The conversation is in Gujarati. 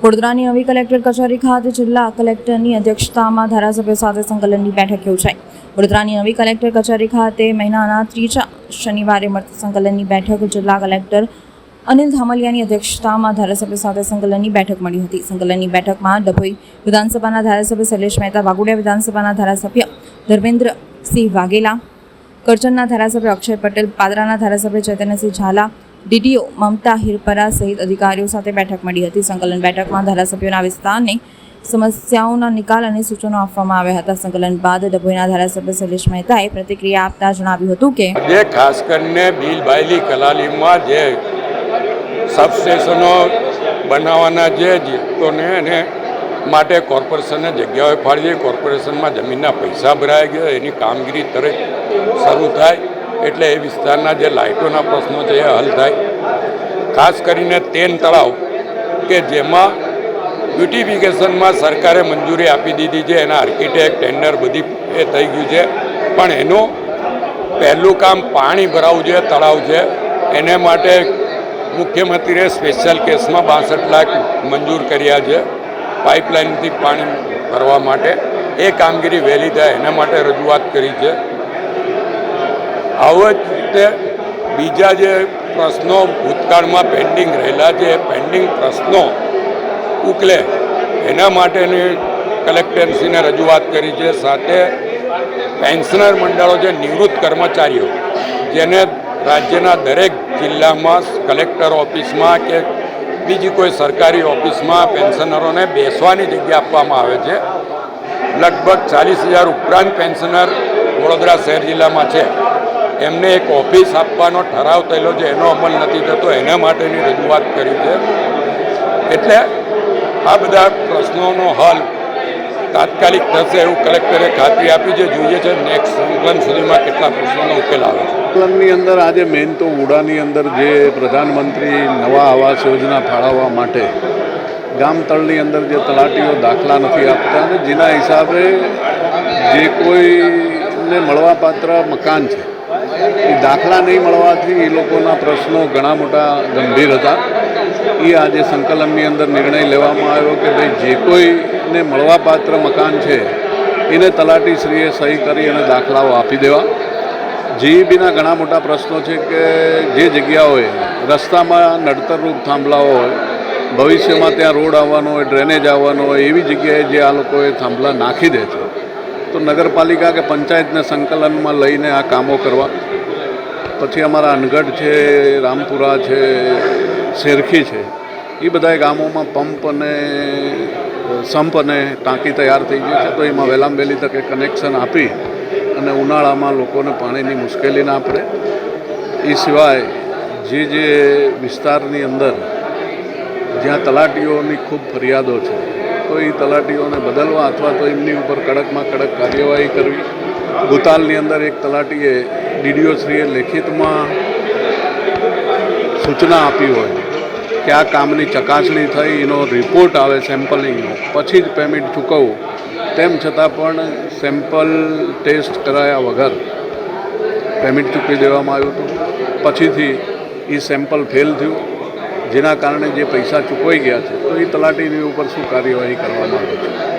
વડોદરાની નવી કલેક્ટર કચેરી ખાતે જિલ્લા કલેક્ટરની અધ્યક્ષતામાં ધારાસભ્યો સાથે સંકલનની બેઠક યોજાઈ। વડોદરાની નવી કલેક્ટર કચેરી ખાતે મહિનાના ત્રીજા શનિવારે મળતી સંકલનની બેઠક જિલ્લા કલેક્ટર અનિલ ધામલિયાની અધ્યક્ષતામાં ધારાસભ્યો સાથે સંકલનની બેઠક મળી હતી। સંકલનની બેઠકમાં ડભોઈ વિધાનસભાના ધારાસભ્ય શૈલેષ મહેતા, વાઘોડિયા વિધાનસભાના ધારાસભ્ય ધર્મેન્દ્રસિંહ વાઘેલા, કરજણના ધારાસભ્ય અક્ષય પટેલ, પાદરાના ધારાસભ્ય ચૈતન્યસિંહ ઝાલા, ડીડીઓ મમતા હિરપરા સહિત અધિકારીઓ સાથે બેઠક મળી હતી। સંકલન બેઠકમાં ધારાસભ્યોના વિસ્તારની સમસ્યાઓના નિકાલ અને સૂચનો આપવામાં આવ્યા હતા। સંકલન બાદ ડભોઈના ધારાસભ્ય શૈલેષ મહેતાએ પ્રતિક્રિયા આપતા જણાવ્યું હતું કે ખાસ કરીને બિલબાયલી કલાલીમાં જે સબસ્ટેશનો બનાવવાના જે જીતોને એને માટે કોર્પોરેશને જગ્યાઓ ફાળવી, કોર્પોરેશનમાં જમીનના પૈસા ભરાઈ ગયા, એની કામગીરી તરત શરૂ થાય એટલે એ વિસ્તારના જે લાઇટોના પ્રશ્નો છે એ હલ થાય। ખાસ કરીને તેન તળાવ કે જેમાં બ્યુટિફિકેશનમાં સરકારે મંજૂરી આપી દીધી છે, એના આર્કિટેક્ટ ટેન્ડર બધી એ થઈ ગયું છે, પણ એનું પહેલું કામ પાણી ભરાવું છે, તળાવ છે, એને માટે મુખ્યમંત્રીએ સ્પેશિયલ કેસમાં 62 લાખ મંજૂર કર્યા છે પાઇપલાઇનથી પાણી ભરવા માટે। એ કામગીરી વહેલી થાય એના માટે રજૂઆત કરી છે। આવો જ રીતે બીજા જે પ્રશ્નો ભૂતકાળમાં પેન્ડિંગ રહેલા છે એ પેન્ડિંગ પ્રશ્નો ઉકલે એના માટેની કલેક્ટરશ્રીને રજૂઆત કરી છે। સાથે પેન્શનર મંડળો જે નિવૃત્ત કર્મચારીઓ જેને રાજ્યના દરેક જિલ્લામાં કલેક્ટર ઓફિસમાં કે બીજી કોઈ સરકારી ઓફિસમાં પેન્શનરોને બેસવાની જગ્યા આપવામાં આવે છે। લગભગ 40,000 ઉપરાંત પેન્શનર વડોદરા શહેર જિલ્લામાં છે, એમને એક ઓફિસ આપવાનો ઠરાવ થયેલો છે, એનો અમલ નથી થતો, એના માટેની રજૂઆત કરી છે। એટલે આ બધા પ્રશ્નોનો હલ તાત્કાલિક થશે એવું કલેક્ટરે ખાતરી આપી છે। જોઈએ છે નેક્સ્ટ સંકલન સુધીમાં કેટલા પ્રશ્નોનો ઉકેલ આવે છે। સંકલનની અંદર આજે મેઇન તો ઉડાની અંદર જે પ્રધાનમંત્રી નવા આવાસ યોજના ફાળવવા માટે ગામ તળની અંદર જે તલાટીઓ દાખલા નથી આપતા અને જેના હિસાબે જે કોઈને મળવાપાત્ર મકાન છે એ દાખલા નહીં મળવાથી એ લોકોના પ્રશ્નો ઘણા મોટા ગંભીર હતા। એ આજે સંકલનની અંદર નિર્ણય લેવામાં આવ્યો કે ભાઈ જે કોઈને મળવાપાત્ર મકાન છે એને તલાટીશ્રીએ સહી કરી અને દાખલાઓ આપી દેવા। જીઈબીના ઘણા મોટા પ્રશ્નો છે કે જે જગ્યાઓએ રસ્તામાં નડતરરૂપ થાંભલાઓ હોય, ભવિષ્યમાં ત્યાં રોડ આવવાનો હોય, ડ્રેનેજ આવવાનો હોય, એવી જગ્યાએ જે આ લોકોએ થાંભલા નાખી દે છે તો નગરપાલિકા કે પંચાયતને સંકલનમાં લઈને આ કામો કરવા। પછી અમારા અનગઢ છે, રામપુરા છે, શેરખી છે, એ બધા ગામોમાં પંપ અને સંપ અને ટાંકી તૈયાર થઈ ગઈ છે, તો એમાં વહેલામાં વહેલી તકે કનેક્શન આપી અને ઉનાળામાં લોકોને પાણીની મુશ્કેલી ના પડે। એ સિવાય જે વિસ્તારની અંદર જ્યાં તલાટીઓની ખૂબ ફરિયાદો છે તો એ તલાટીઓને બદલવા અથવા તો એમની ઉપર કડકમાં કડક કાર્યવાહી કરવી। ભૂતાલની અંદર એક તલાટીએ ડીડીઓશ્રીએ લેખિતમાં સૂચના આપી હોય કે આ કામની ચકાસણી થઈ, એનો રિપોર્ટ આવે સેમ્પલિંગનો, પછી જ પેમેન્ટ ચૂકવવું, તેમ છતાં પણ સેમ્પલ ટેસ્ટ કરાયા વગર પેમેન્ટ ચૂકવી દેવામાં આવ્યું હતું। પછીથી એ સેમ્પલ ફેલ થયું, જેના કારણે જે પૈસા ચૂકવાઈ ગયા છે તો એ તલાટીની ઉપર શું કાર્યવાહી કરવામાં આવે છે।